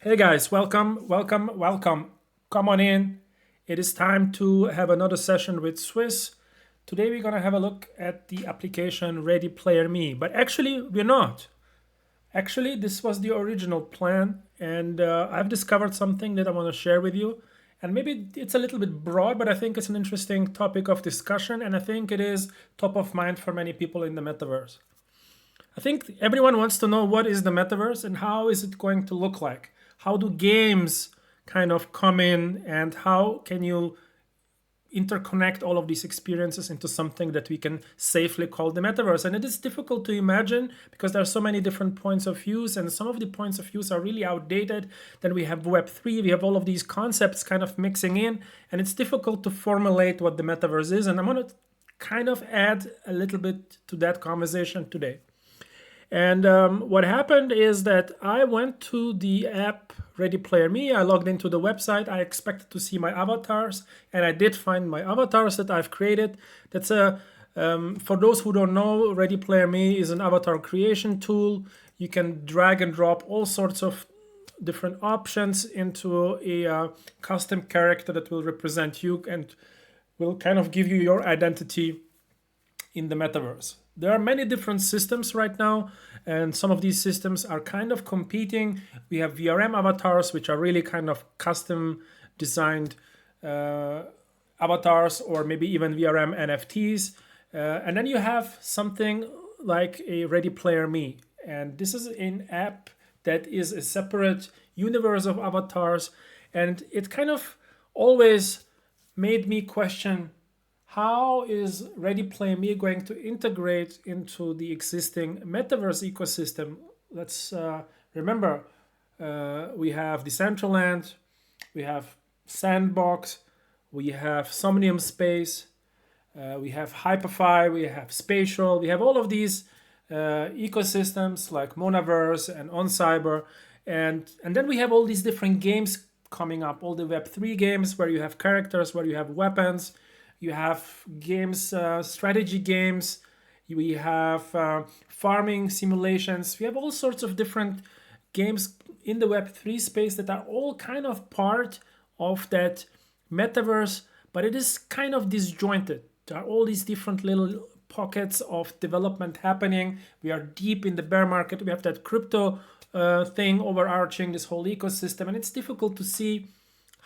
Hey guys, welcome, welcome, welcome. Come on in. It is time to have another session with Swiss. Today we're gonna have a look at the application Ready Player Me, but actually we're not. Actually, this was the original plan, and I've discovered something that I want to share with you. And maybe it's a little bit broad, but I think it's an interesting topic of discussion, and I think it is top of mind for many people in the metaverse. I think everyone wants to know what is the metaverse and how is it going to look like? How do games kind of come in and how can you interconnect all of these experiences into something that we can safely call the metaverse? And it is difficult to imagine because there are so many different points of views and some of the points of views are really outdated. Then we have Web3, we have all of these concepts kind of mixing in, and it's difficult to formulate what the metaverse is. And I'm going to kind of add a little bit to that conversation today. And what happened is that I went to the app Ready Player Me. I logged into the website. I expected to see my avatars, and I did find my avatars that I've created. That's a for those who don't know, Ready Player Me is an avatar creation tool. You can drag and drop all sorts of different options into a custom character that will represent you and will kind of give you your identity in the metaverse. There are many different systems right now, and some of these systems are kind of competing. We have VRM avatars, which are really kind of custom designed avatars, or maybe even VRM NFTs. And then you have something like a Ready Player Me. And this is an app that is a separate universe of avatars. And it kind of always made me question, how is Ready Player Me going to integrate into the existing metaverse ecosystem? Let's remember, we have Decentraland, we have Sandbox, we have Somnium Space, we have Hyperfy, we have Spatial, we have all of these ecosystems like Monaverse and OnCyber, and then we have all these different games coming up, all the Web3 games where you have characters, where you have weapons, you have games, strategy games, we have farming simulations, we have all sorts of different games in the Web3 space that are all kind of part of that metaverse, but it is kind of disjointed. There are all these different little pockets of development happening. We are deep in the bear market. We have that crypto thing overarching this whole ecosystem, and it's difficult to see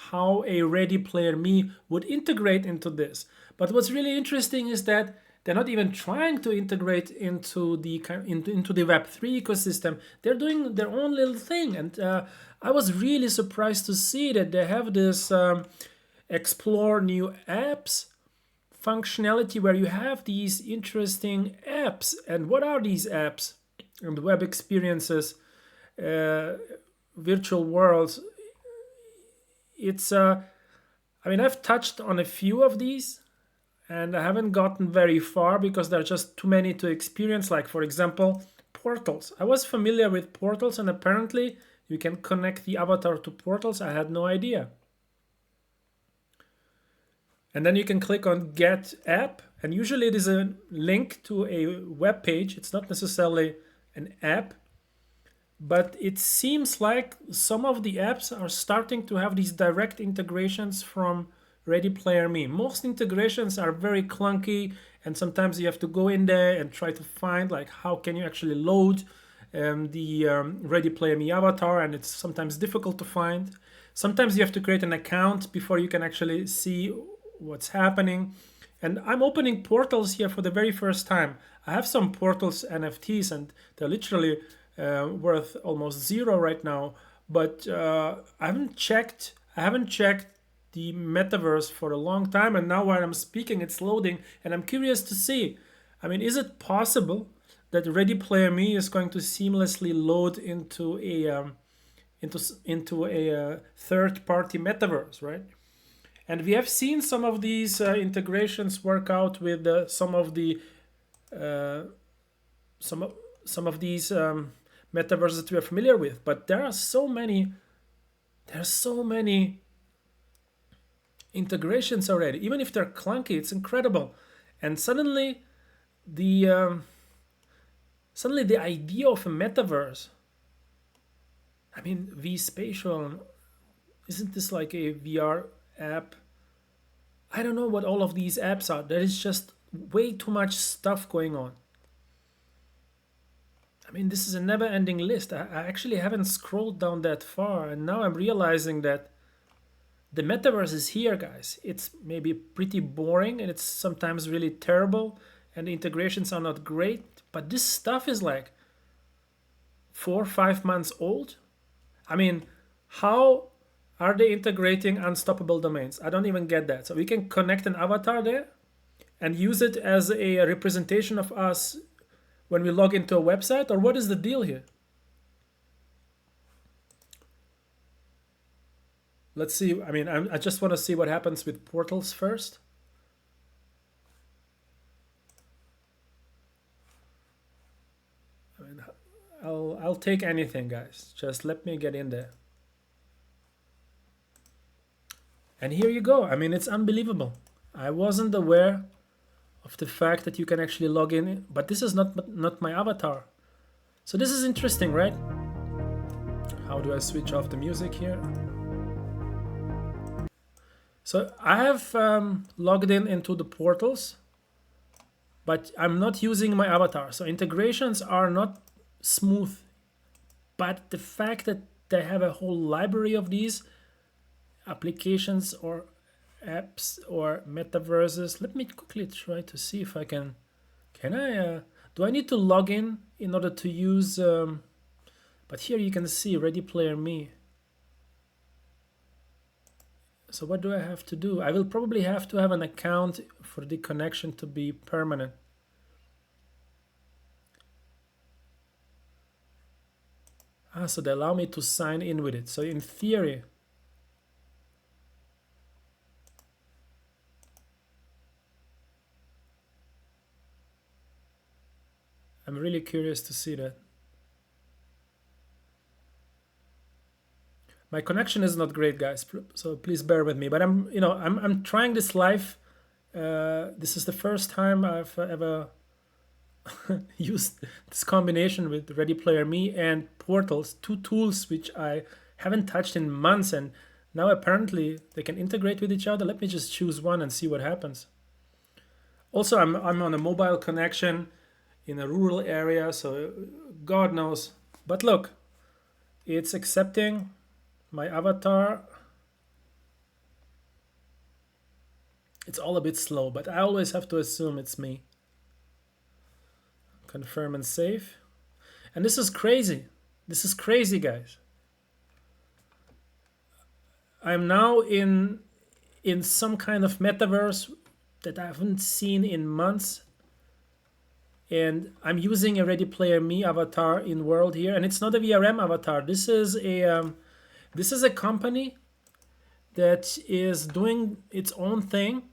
how a Ready Player Me would integrate into this. But what's really interesting is that they're not even trying to integrate into the Web3 ecosystem. They're doing their own little thing, and I was really surprised to see that they have this explore new apps functionality where you have these interesting apps. And what are these apps and web experiences, virtual worlds? It's I mean, I've touched on a few of these and I haven't gotten very far because there are just too many to experience. Like, for example, portals. I was familiar with portals, and apparently you can connect the avatar to portals. I had no idea. And then you can click on Get App, and usually it is a link to a web page. It's not necessarily an app, but it seems like some of the apps are starting to have these direct integrations from Ready Player Me. Most integrations are very clunky, and sometimes you have to go in there and try to find like how can you actually load the Ready Player Me avatar, and it's sometimes difficult to find. Sometimes you have to create an account before you can actually see what's happening. And I'm opening portals here for the very first time. I have some portals NFTs, and they're literally worth almost zero right now. But I haven't checked the metaverse for a long time, and now while I'm speaking, it's loading, and I'm curious to see. I mean, is it possible that Ready Player Me is going to seamlessly load into a third-party metaverse, right? And we have seen some of these integrations work out with some of the some of these metaverses that we are familiar with. But there are so many integrations already. Even if they're clunky, it's incredible. And the suddenly the idea of a metaverse I mean, V Spatial, isn't this like a VR app? I don't know what all of these apps are. There is just way too much stuff going on. I mean, this is a never ending list. I actually haven't scrolled down that far, and now I'm realizing that the metaverse is here, guys. It's maybe pretty boring and it's sometimes really terrible, and the integrations are not great, but this stuff is like 4 or 5 months old. I mean, how are they integrating unstoppable domains? I don't even get that. So we can connect an avatar there and use it as a representation of us when we log into a website, or what is the deal here? Let's see. I mean, I just want to see what happens with portals first. I mean, I'll take anything, guys. Just let me get in there. And here you go. I mean, it's unbelievable. I wasn't aware of the fact that you can actually log in, but this is not my avatar. So this is interesting, right? How do I switch off the music here? So I have logged in into the portals, but I'm not using my avatar. So integrations are not smooth, but the fact that they have a whole library of these applications or apps or metaverses. Let me quickly try to see if I can I, do I need to log in order to use, but here you can see Ready Player Me. So what do I have to do? I will probably have to have an account for the connection to be permanent. So they allow me to sign in with it. So in theory, I'm really curious to see that. My connection is not great, guys, so please bear with me. But I'm trying this live. This is the first time I've ever used this combination with Ready Player Me and Portals, two tools which I haven't touched in months, and now apparently they can integrate with each other. Let me just choose one and see what happens. Also, I'm on a mobile connection in a rural area, so God knows. But look, it's accepting my avatar. It's all a bit slow, but I always have to assume it's me. Confirm and save. And this is crazy. This is crazy, guys. I'm now in some kind of metaverse that I haven't seen in months. And I'm using a Ready Player Me avatar in world here, and it's not a VRM avatar. This is a company that is doing its own thing,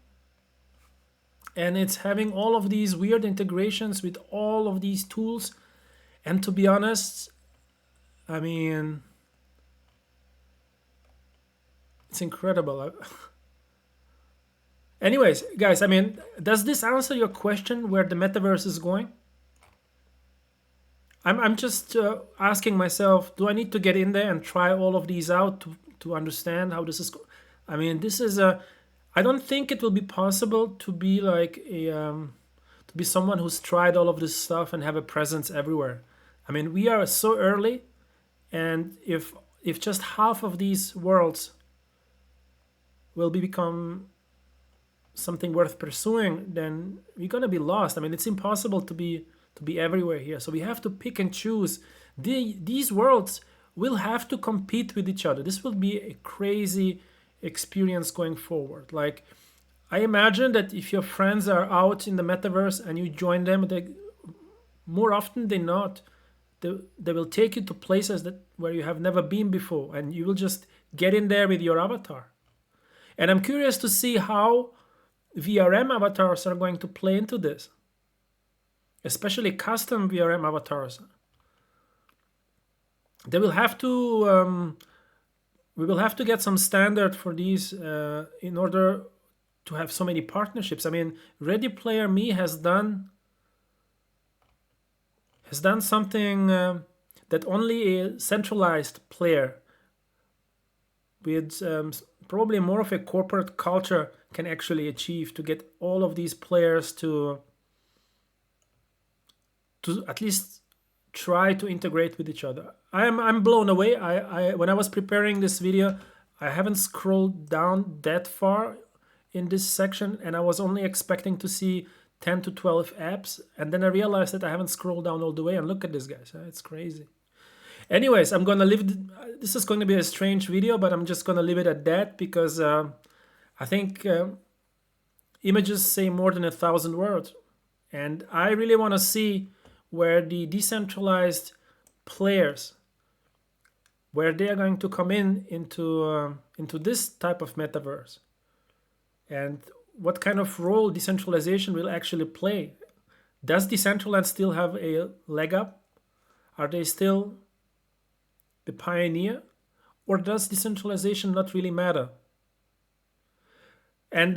and it's having all of these weird integrations with all of these tools. And to be honest, I mean, it's incredible. Anyways, guys, I mean, does this answer your question where the metaverse is going? I'm just asking myself, do I need to get in there and try all of these out to understand how this is? I mean, this is a. I don't think it will be possible to be like to be someone who's tried all of this stuff and have a presence everywhere. I mean, we are so early, and if just half of these worlds will become something worth pursuing, then we're gonna be lost. I mean, it's impossible to be everywhere here. So we have to pick and choose. These worlds will have to compete with each other. This will be a crazy experience going forward. Like, I imagine that if your friends are out in the metaverse and you join them, they more often than not, they will take you to places that where you have never been before, and you will just get in there with your avatar. And I'm curious to see how VRM avatars are going to play into this, especially custom VRM avatars. They will have to. We will have to get some standard for these in order to have so many partnerships. I mean, Ready Player Me has done something. that only a centralized player with probably more of a corporate culture can actually achieve, to get all of these players to at least try to integrate with each other. I'm blown away. I when I was preparing this video, I haven't scrolled down that far in this section, and I was only expecting to see 10 to 12 apps, and then I realized that I haven't scrolled down all the way, and look at this, guys. It's crazy. Anyways, I'm gonna leave this is going to be a strange video, but I'm just gonna leave it at that, because I think images say more than 1,000 words, and I really want to see where the decentralized players, where they are going to come into this type of metaverse, and what kind of role decentralization will actually play. Does Decentraland still have a leg up? Are they still the pioneer, or does decentralization not really matter? And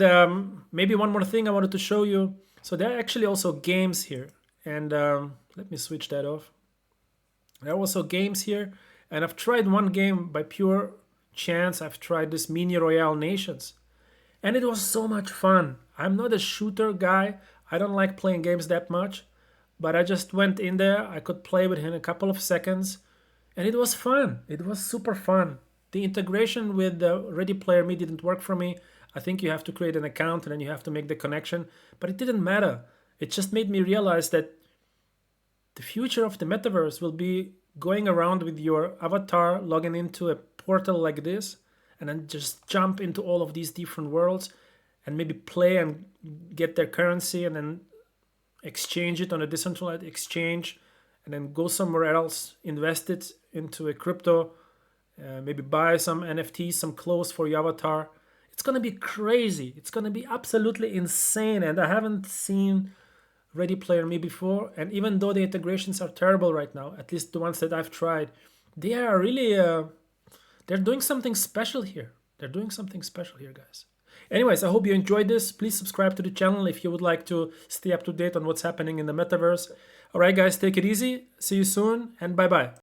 maybe one more thing I wanted to show you. So there are actually also games here, and let me switch that off. There are also games here, and I've tried one game by pure chance. I've tried this Mini Royale Nations, and it was so much fun. I'm not a shooter guy. I don't like playing games that much, but I just went in there. I could play within a couple of seconds, and it was fun. It was super fun. The integration with the Ready Player Me didn't work for me. I think you have to create an account and then you have to make the connection, but it didn't matter. It just made me realize that the future of the metaverse will be going around with your avatar, logging into a portal like this, and then just jump into all of these different worlds and maybe play and get their currency and then exchange it on a decentralized exchange, and then go somewhere else, invest it into a crypto, maybe buy some NFTs, some clothes for your avatar. It's going to be crazy. It's going to be absolutely insane. And I haven't seen Ready Player Me before. And even though the integrations are terrible right now, at least the ones that I've tried, they are really, they're doing something special here. They're doing something special here, guys. Anyways, I hope you enjoyed this. Please subscribe to the channel if you would like to stay up to date on what's happening in the metaverse. All right, guys, take it easy. See you soon, and bye-bye.